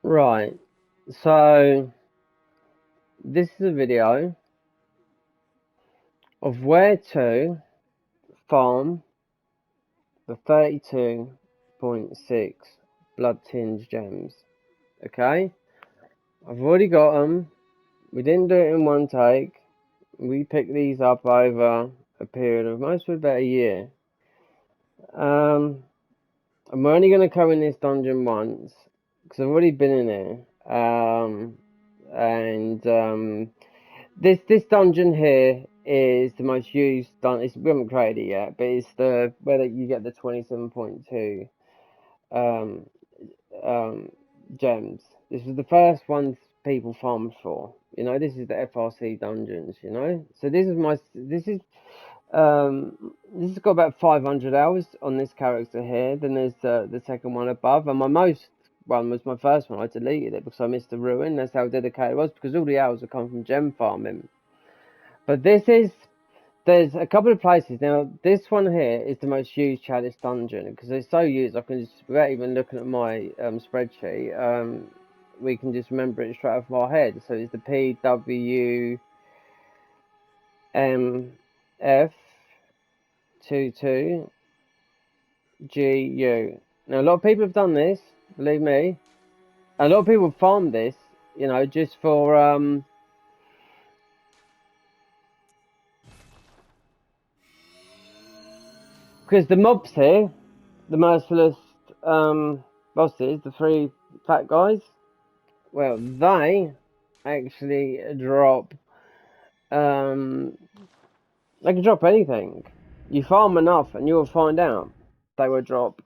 Right, so this is a video of where to farm the 32.6 bloodtinge gems. Okay, I've already got them. We didn't do it in one take. We picked these up over a period of most of about a year. Um, I'm only going to come in this dungeon once because I've already been in here. And this dungeon here is the most used dungeon. We haven't created it yet, but it's the where you get the 27.2 um, um, gems. This is the first one people farmed for. You know, this is the FRC dungeons. You know, so this has got about 500 hours on this character here. Then there's the second one above, and my most one was my first one. I deleted it because I missed the ruin. That's how dedicated it was, because all the hours have come from gem farming. But there's a couple of places. Now, this one here is the most used Chalice dungeon because it's so used, I can just, without even looking at my spreadsheet, we can just remember it straight off our head. So it's the PWMF22GU. Now, a lot of people have done this, believe me. A lot of people farm this, you know, just for because the mobs here, the merciless bosses, the three fat guys, well, they actually drop they can drop anything. You farm enough and you'll find out. They will drop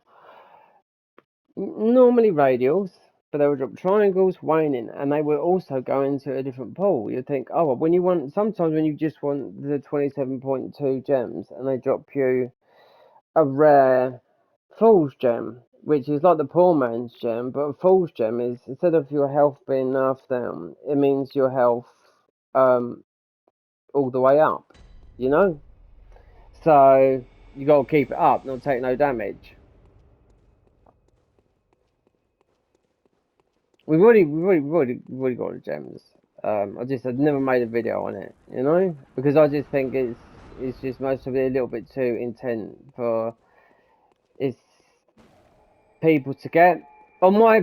normally radials, but they will drop triangles, waning, and they will also go into a different pool. You think, oh, well, when you want, sometimes when you just want the 27.2 gems and they drop you a rare Fool's Gem, which is like the poor man's gem, but a Fool's Gem is, instead of your health being nerfed down, it means your health all the way up, you know? So you got to keep it up, not take no damage. We've already got the gems. I've never made a video on it, you know, because I just think it's just most of it a little bit too intense for it's people to get. On my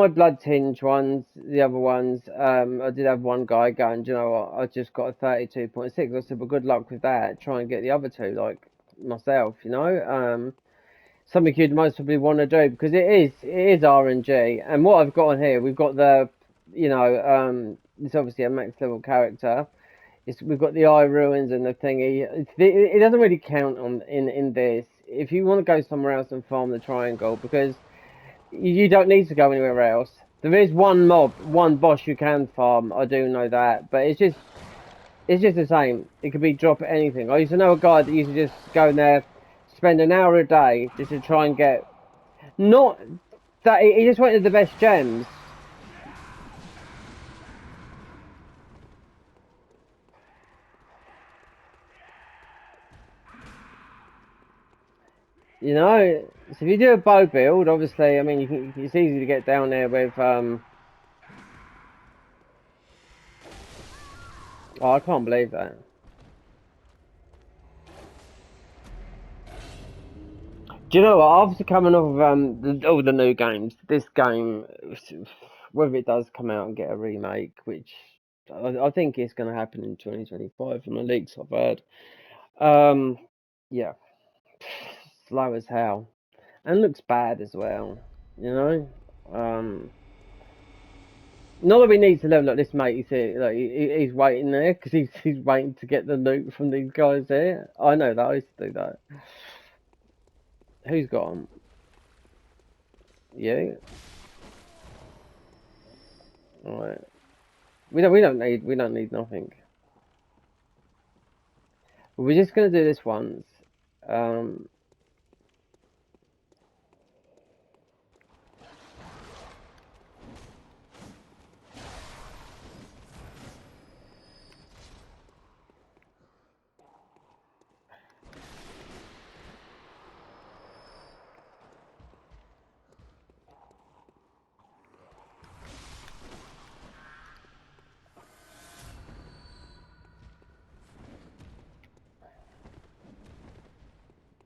blood tinge ones, the other ones, I did have one guy going, do you know what, I just got a 32.6. I said, well, good luck with that. Try and get the other two, like myself, you know. Something you'd most probably want to do, because it is RNG. And what I've got on here, we've got the, you know, it's obviously a max level character. We've got the eye ruins and the thingy. It doesn't really count on in this. If you want to go somewhere else and farm the triangle, because you don't need to go anywhere else. There is one boss you can farm. I do know that, but it's just the same. It could be drop anything. I used to know a guy that used to just go in there, spend an hour a day just to try and get, not that he just wanted the best gems. You know, so if you do a bow build, obviously, I mean, it's easy to get down there with Oh, I can't believe that. Do you know what? After coming off of all the new games, this game, whether it does come out and get a remake, which I think it's going to happen in 2025 from the leaks I've heard. Yeah, slow as hell, and looks bad as well. You know, not that we need to level up this mate. He's waiting there because he's waiting to get the loot from these guys here. I know that. I used to do that. Who's got them? You. All right. We don't need nothing. We're just gonna do this once. Um,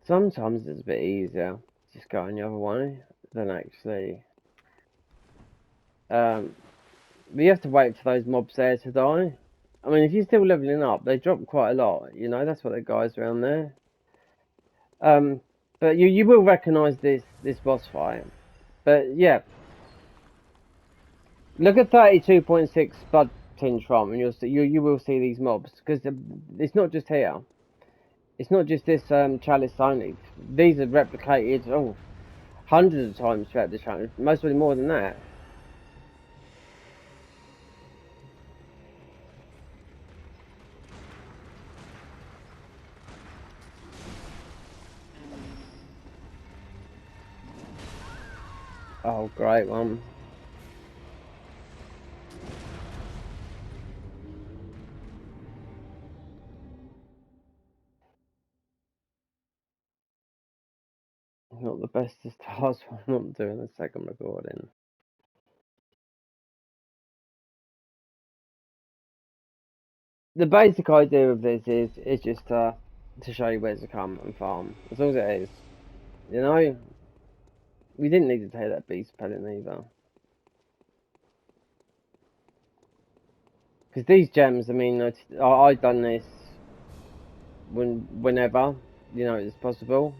Sometimes it's a bit easier just going the other way than actually. But you have to wait for those mobs there to die. I mean, if you're still leveling up, they drop quite a lot. You know, that's what the guys around there. But you will recognise this boss fight. But yeah, look at 32.6 bloodtinge farm, and you will see these mobs, because it's not just here. It's not just this chalice only. These are replicated hundreds of times throughout the challenge, mostly more than that. Oh, great one. Not the best of stars when I'm not doing the second recording. The basic idea of this is just to show you where to come and farm. That's all it is. You know, we didn't need to take that beast pellet either. Because these gems, I mean, I've done this whenever, you know, it's possible.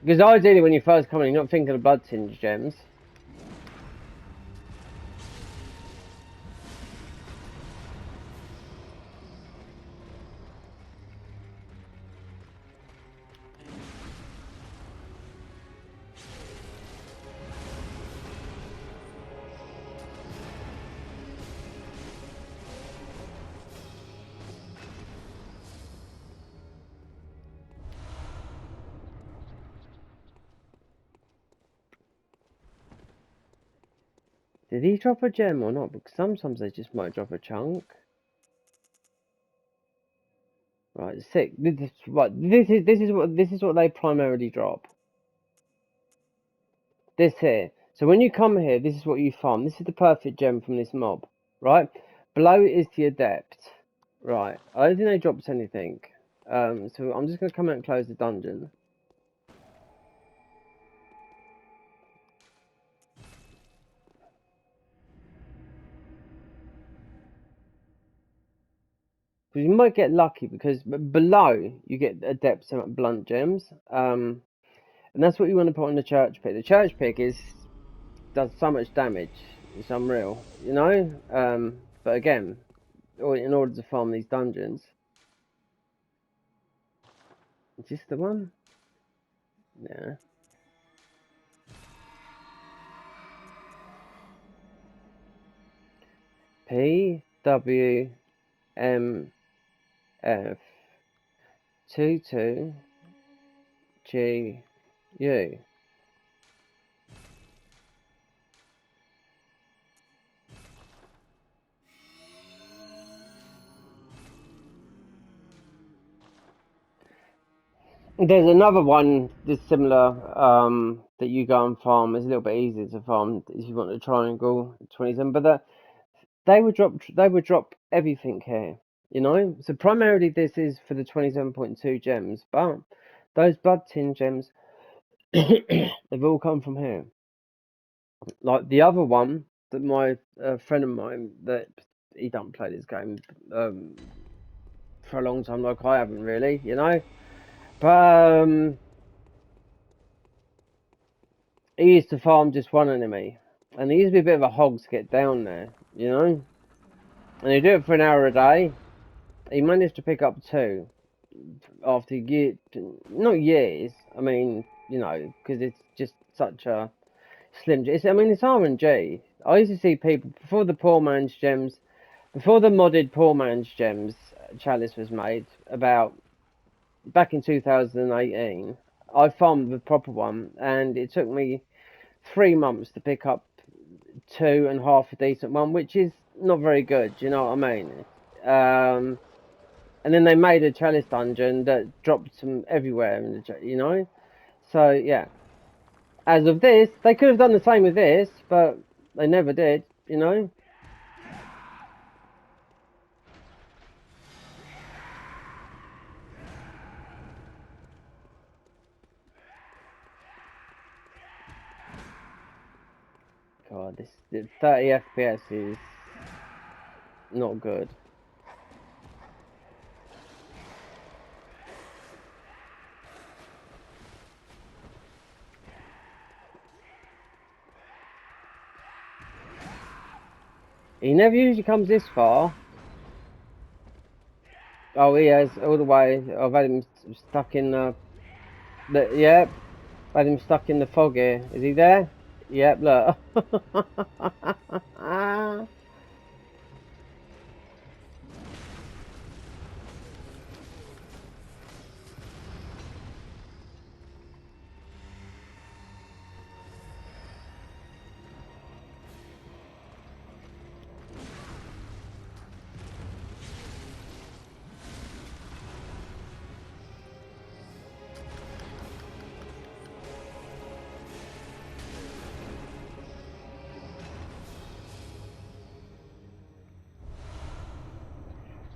Because ideally, when you first come in, you're not thinking of bloodtinge gems. Did he drop a gem or not? Because sometimes they just might drop a chunk. Right, 6. This is what they primarily drop. This here. So when you come here, this is what you farm. This is the perfect gem from this mob, right? Below is the adept. Right. I don't think they dropped anything. So I'm just gonna come out and close the dungeon. Because you might get lucky, because below you get adepts and blunt gems. And that's what you want to put on the church pick. The church pick does so much damage. It's unreal, you know. But again, in order to farm these dungeons, is this the one? Yeah. PWMF22GU. There's another one that's similar, that you go and farm. It's a little bit easier to farm if you want the triangle 27, but they would drop everything here, you know. So primarily this is for the 27.2 gems, but those bloodtinge gems, they've all come from here. Like the other one that my friend of mine, that he don't play this game for a long time, like I haven't really, you know. But he used to farm just one enemy, and he used to be a bit of a hog to get down there, you know. And he'd do it for an hour a day. He managed to pick up 2 after not years. I mean, you know, because it's just such a slim. I mean, it's RNG. I used to see people before the poor man's gems, before the modded poor man's gems Chalice was made, about back in 2018. I farmed the proper one, and it took me 3 months to pick up 2 and half a decent one, which is not very good. You know what I mean? And then they made a Chalice dungeon that dropped them everywhere, you know. So yeah, as of this, they could have done the same with this, but they never did, you know. God, this 30 FPS is not good. He never usually comes this far. Oh, he has all the way. I've had him stuck in yep. I've had him stuck in the fog here. Is he there? Yep, look.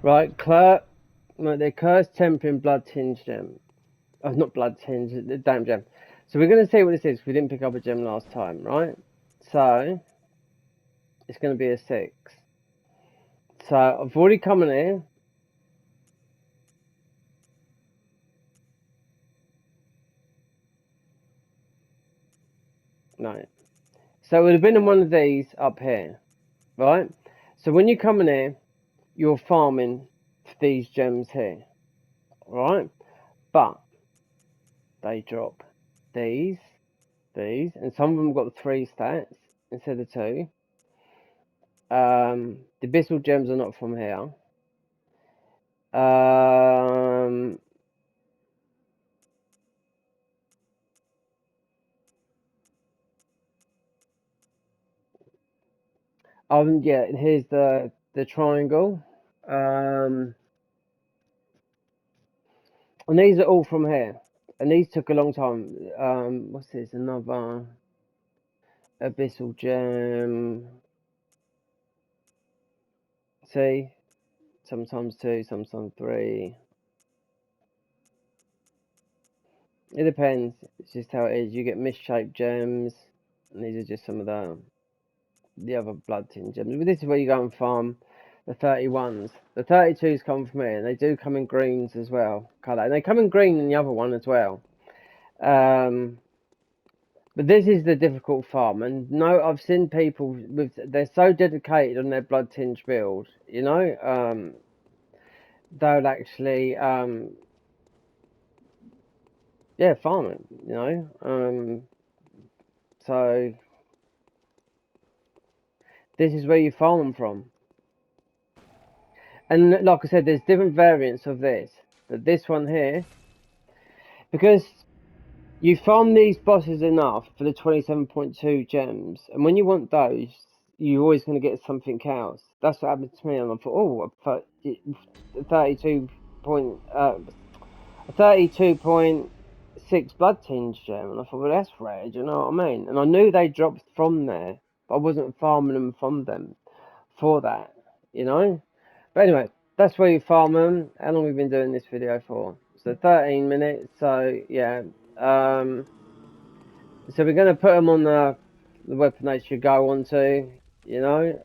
Right, the cursed tempering bloodtinge gem. Oh, not bloodtinge, the damn gem. So we're going to see what this is. We didn't pick up a gem last time, right? So it's going to be a 6. So I've already come in here. No. So it would have been in one of these up here, right? So when you come in here, you're farming these gems here, right? But they drop these, and some of them got 3 stats instead of 2. The abyssal gems are not from here. Yeah, here's the triangle. And these are all from here. And these took a long time. What's this? Another abyssal gem. See? Sometimes 2, sometimes 3. It depends. It's just how it is. You get misshaped gems. And these are just some of the other bloodtinge gems. But this is where you go and farm the 31s. The 32s come from here, and they do come in greens as well. Colour. And they come in green in the other one as well. But this is the difficult farm, and no, I've seen people they're so dedicated on their bloodtinge build, you know, they'll actually yeah, farm it, you know. So this is where you farm them from. And like I said, there's different variants of this. But this one here, because you farm these bosses enough for the 27.2 gems, and when you want those, you're always going to get something else. That's what happened to me, and I thought, oh, 32.6 blood tinge gem, and I thought, well, that's rare. Do you know what I mean? And I knew they dropped from there, but I wasn't farming them from them for that, you know. But anyway, that's where you farm them. How long have we been doing this video for? So 13 minutes. So yeah. So we're going to put them on the weapon they should go onto, you know.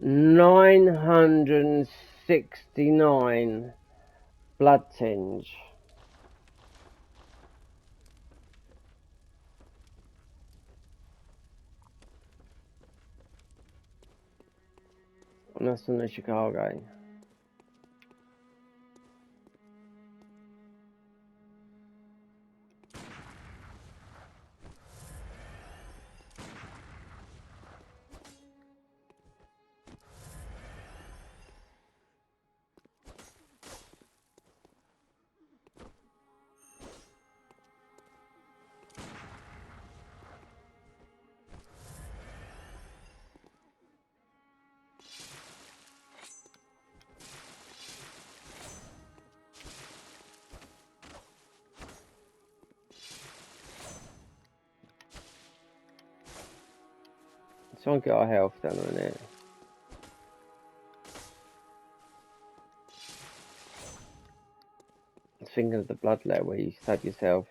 969 blood tinge. And that's in the Chicago. try and get our health down on it. I was thinking of the bloodlet where you stab yourself.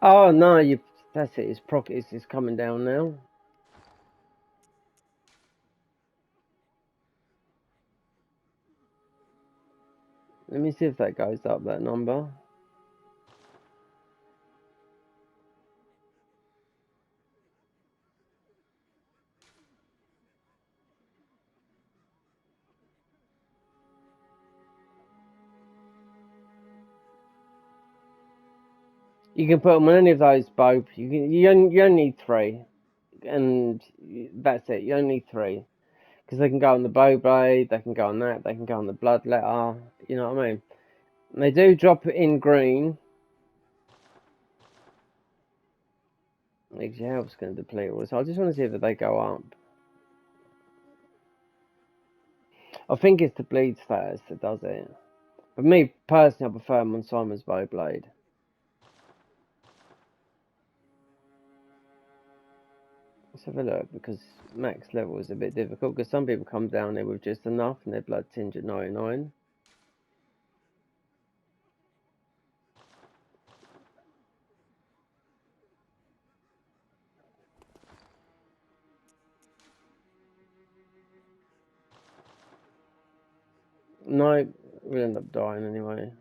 Oh no, that's it, it's coming down now. Let me see if that goes up, that number. You can put them on any of those both. You only need 3, and that's it. You only need 3, because they can go on the bow blade, they can go on that, they can go on the blood letter. You know what I mean? And they do drop it in green. Your health's going to deplete all this. I just want to see if they go up. I think it's the bleed status that does it. But me personally, I prefer them on Simon's bow blade. Let's have a look, because max level is a bit difficult, because some people come down there with just enough and their blood tinge at 99. No, we'll end up dying anyway.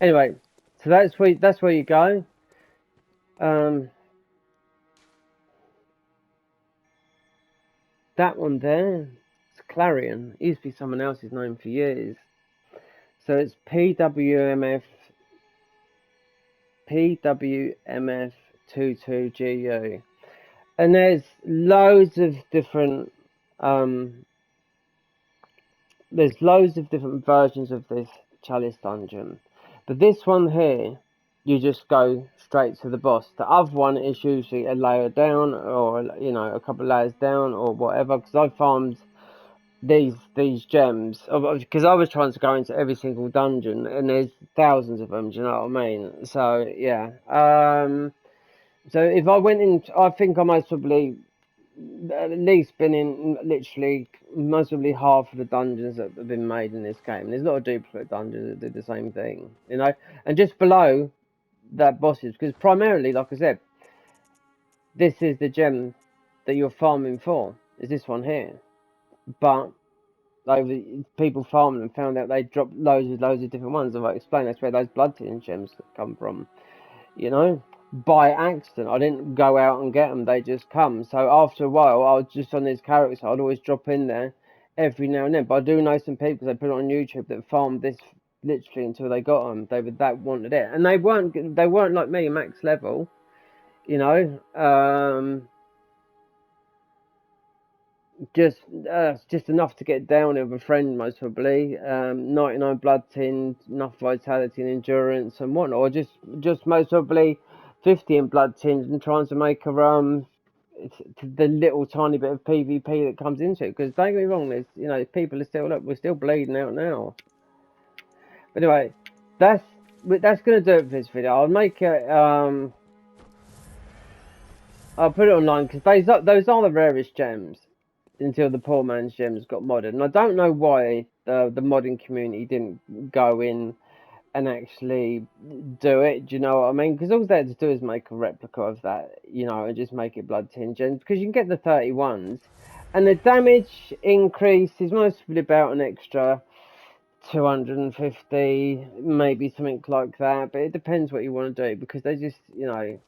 Anyway, so that's where you go. That one there, it's Clarion. It used to be someone else's name for years. So it's PWMF22GU. And there's loads of different versions of this Chalice dungeon. But this one here, you just go straight to the boss. The other one is usually a layer down, or you know, a couple of layers down, or whatever. Because I farmed these gems, because I was trying to go into every single dungeon, and there's thousands of them. Do you know what I mean? So yeah. So if I went in, I think I most probably at least been in literally most probably half of the dungeons that have been made in this game. There's a lot of duplicate dungeons that do the same thing, you know. And just below that bosses, because primarily, like I said, this is the gem that you're farming for. Is this one here? But people farming and found out they dropped loads of different ones. As I explained, that's where those bloodtinge gems come from. You know, by accident. I didn't go out and get them, they just come. So after a while, I was just on these characters, so I'd always drop in there every now and then. But I do know some people, they put it on YouTube, that farmed this literally until they got them. They wanted it, and they weren't like me, max level, you know. Just enough to get down with a friend, most probably. 99 blood tin, enough vitality and endurance and whatnot, or just most probably 50 in blood tins and trying to make a the little tiny bit of PvP that comes into it. Because don't get me wrong, there's people are still we're still bleeding out now. But anyway, that's gonna do it for this video. I'll make it I'll put it online, because those are the rarest gems until the poor man's gems got modded. And I don't know why the modding community didn't go in and actually do it. Do you know what I mean? Because all they had to do is make a replica of that, you know, and just make it blood tinge. And because you can get the 31s, and the damage increase is mostly about an extra 250, maybe something like that. But it depends what you want to do, because they just, you know,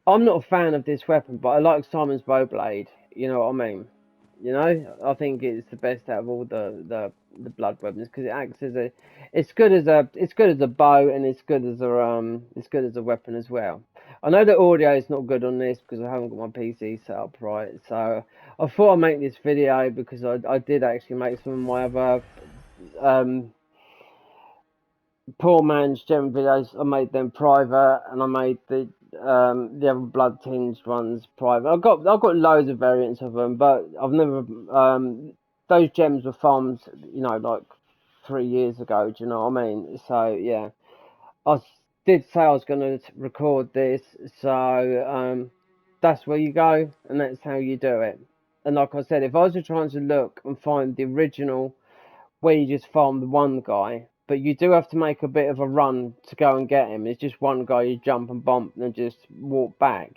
I'm not a fan of this weapon, but I like Simon's Bowblade. You know what I mean? You know, I think it's the best out of all the blood weapons, because it acts as it's good as a bow, and it's good as a weapon as well. I know the audio is not good on this because I haven't got my PC set up right, so I thought I'd make this video, because I did actually make some of my other poor man's gem videos. I made them private, and I made the other blood tinged ones private. I've got loads of variants of them, but I've never those gems were farmed, like 3 years ago. Do you know what I mean? So yeah, I did say I was going to record this, so that's where you go, and that's how you do it. And like I said, if I was just trying to look and find the original where you just farm the one guy, but you do have to make a bit of a run to go and get him. It's just one guy you jump and bump and just walk back,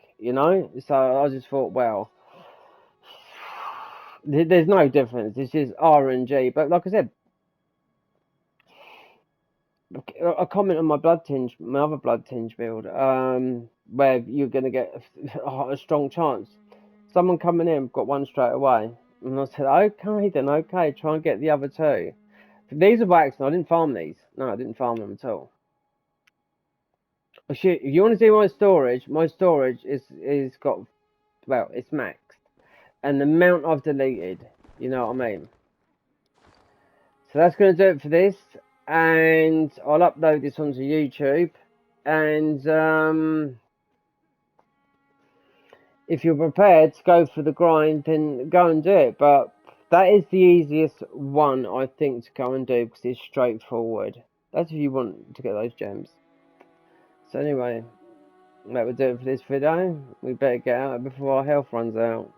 So I just thought, well, there's no difference. It's just RNG. But like I said, a comment on my other blood tinge build, where you're gonna get a strong chance. Someone coming in got one straight away, and I said, okay, then okay, try and get the other two. These are by accident. I didn't farm these. No, I didn't farm them at all. Oh, shit, if you want to see my storage is got, well, it's maxed, and the amount I've deleted. You know what I mean? So that's going to do it for this, and I'll upload this onto YouTube, and if you're prepared to go for the grind, then go and do it. But that is the easiest one, I think, to go and do, because it's straightforward. That's if you want to get those gems. So anyway, that would do it for this video. We better get out before our health runs out.